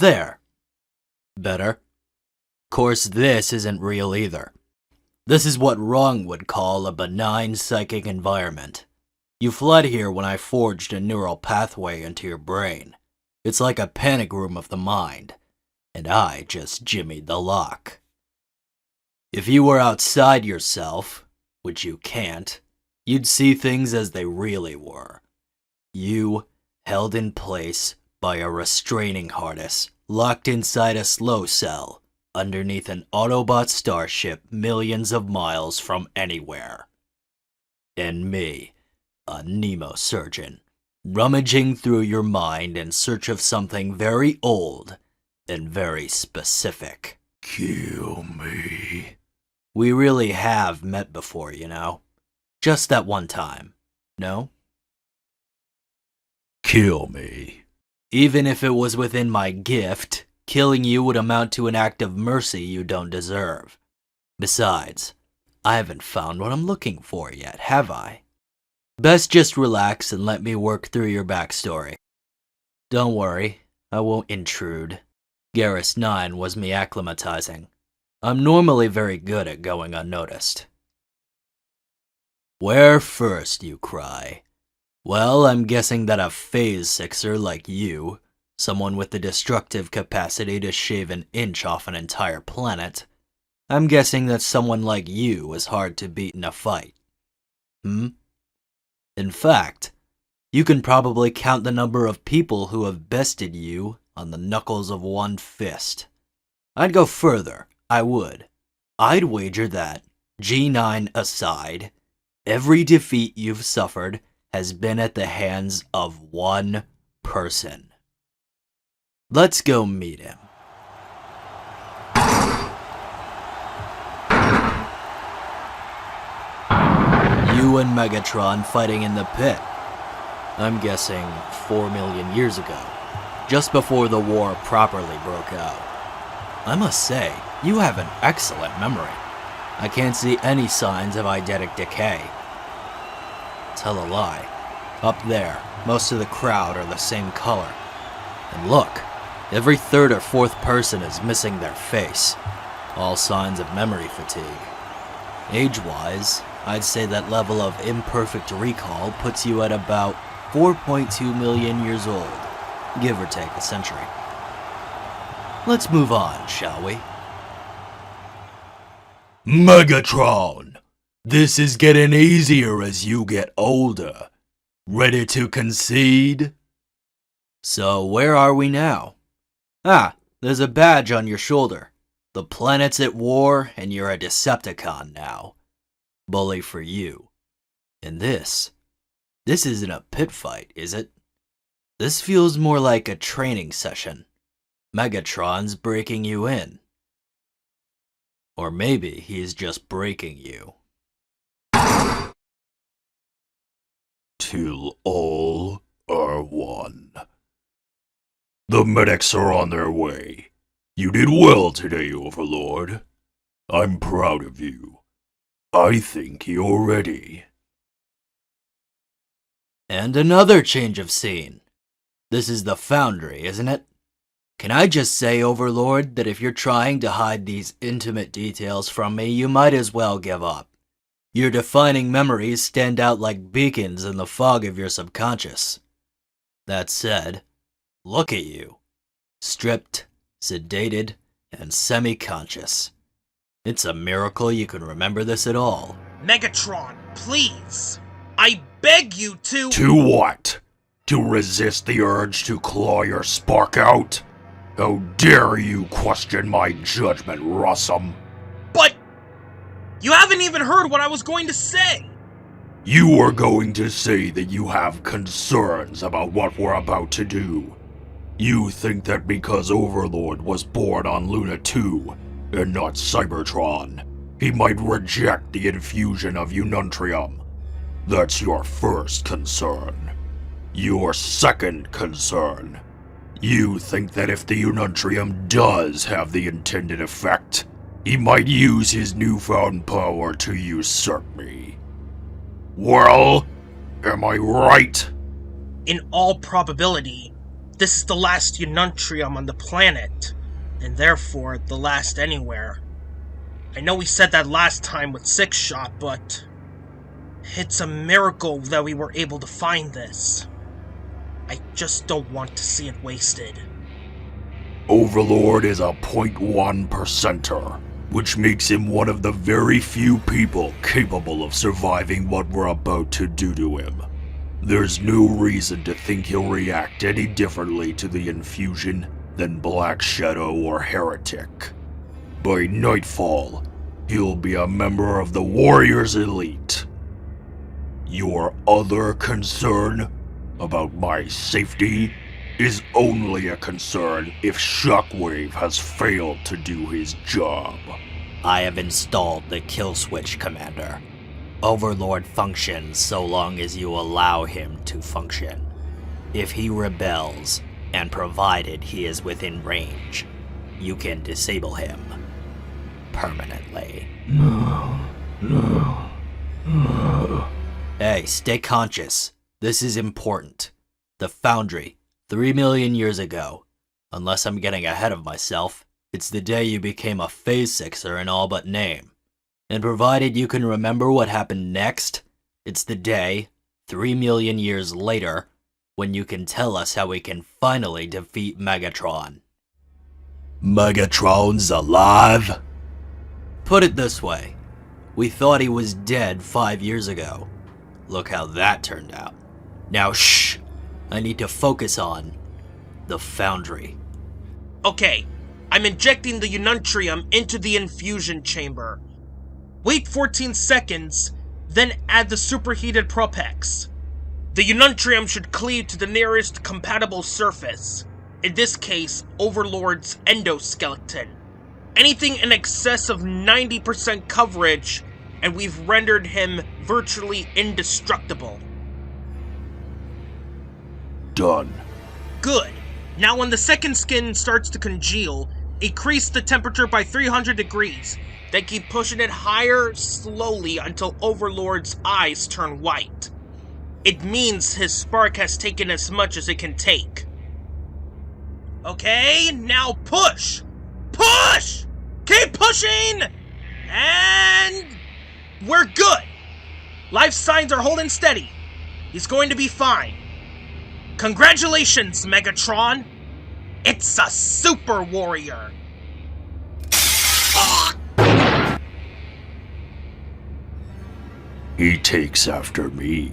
There. Better. Course, this isn't real either. This is what Wrong would call a benign psychic environment. You fled here when I forged a neural pathway into your brain. It's like a panic room of the mind, and I just jimmied the lock. If you were outside yourself, which you can't, you'd see things as they really were. You, held in place by a restraining harness, locked inside a slow cell, underneath an Autobot starship millions of miles from anywhere. And me, a Nemo-surgeon, rummaging through your mind in search of something very old and very specific. Kill me. We really have met before, you know. Just that one time, no? Kill me. Even if it was within my gift, killing you would amount to an act of mercy you don't deserve. Besides, I haven't found what I'm looking for yet, have I? Best just relax and let me work through your backstory. Don't worry, I won't intrude. Garrus 9 was me acclimatizing. I'm normally very good at going unnoticed. Where first, you cry? Well, I'm guessing that a phase sixer like you, someone with the destructive capacity to shave an inch off an entire planet, I'm guessing that someone like you is hard to beat in a fight. In fact, you can probably count the number of people who have bested you on the knuckles of one fist. I'd go further, I would. I'd wager that, G9 aside, every defeat you've suffered has been at the hands of one person. Let's go meet him. You and Megatron fighting in the pit. I'm guessing 4 million years ago, just before the war properly broke out. I must say, you have an excellent memory. I can't see any signs of eidetic decay. Tell a lie. Up there, most of the crowd are the same color. And look, every third or fourth person is missing their face. All signs of memory fatigue. Age-wise, I'd say that level of imperfect recall puts you at about 4.2 million years old, give or take a century. Let's move on, shall we? Megatron! This is getting easier as you get older. Ready to concede? So where are we now? Ah, there's a badge on your shoulder. The planet's at war and you're a Decepticon now. Bully for you. And this isn't a pit fight, is it? This feels more like a training session. Megatron's breaking you in. Or maybe he's just breaking you. Till all are one. The medics are on their way. You did well today, Overlord. I'm proud of you. I think you're ready. And another change of scene. This is the foundry, isn't it? Can I just say, Overlord, that if you're trying to hide these intimate details from me, you might as well give up. Your defining memories stand out like beacons in the fog of your subconscious. That said, look at you. Stripped, sedated, and semi-conscious. It's a miracle you can remember this at all. Megatron, please! I beg you to— To what? To resist the urge to claw your spark out? How dare you question my judgment, Rossum? But you haven't even heard what I was going to say! You were going to say that you have concerns about what we're about to do. You think that because Overlord was born on Luna 2 and not Cybertron, he might reject the infusion of Ununtrium. That's your first concern. Your second concern. You think that if the Ununtrium does have the intended effect, he might use his newfound power to usurp me. Well, am I right? In all probability, This is the last Ununtrium on the planet, and therefore the last anywhere. I know we said that last time with Six Shot, but it's a miracle that we were able to find this. I just don't want to see it wasted. Overlord is a 0.1%er, which makes him one of the very few people capable of surviving what we're about to do to him. There's no reason to think he'll react any differently to the infusion than Black Shadow or Heretic. By nightfall, he'll be a member of the Warriors Elite. Your other concern about my safety is only a concern if Shockwave has failed to do his job. I have installed the kill switch, Commander. Overlord functions so long as you allow him to function. If he rebels, and provided he is within range, you can disable him. Permanently. No. Hey, stay conscious. This is important. The Foundry, 3 million years ago. Unless I'm getting ahead of myself, it's the day you became a Phase Sixer in all but name. And provided you can remember what happened next, it's the day, 3 million years later, when you can tell us how we can finally defeat Megatron. Megatron's alive? Put it this way, we thought he was dead 5 years ago. Look how that turned out. Now shh, I need to focus on the Foundry. Okay, I'm injecting the Ununtrium into the infusion chamber. Wait 14 seconds, then add the superheated Propex. The Ununtrium should cleave to the nearest compatible surface, in this case, Overlord's endoskeleton. Anything in excess of 90% coverage, and we've rendered him virtually indestructible. Done. Good. Now when the second skin starts to congeal, increase the temperature by 300 degrees, then keep pushing it higher slowly until Overlord's eyes turn white. It means his spark has taken as much as it can take. Okay, now push! Push! Keep pushing! And we're good! Life signs are holding steady. He's going to be fine. Congratulations, Megatron! It's a super warrior! He takes after me.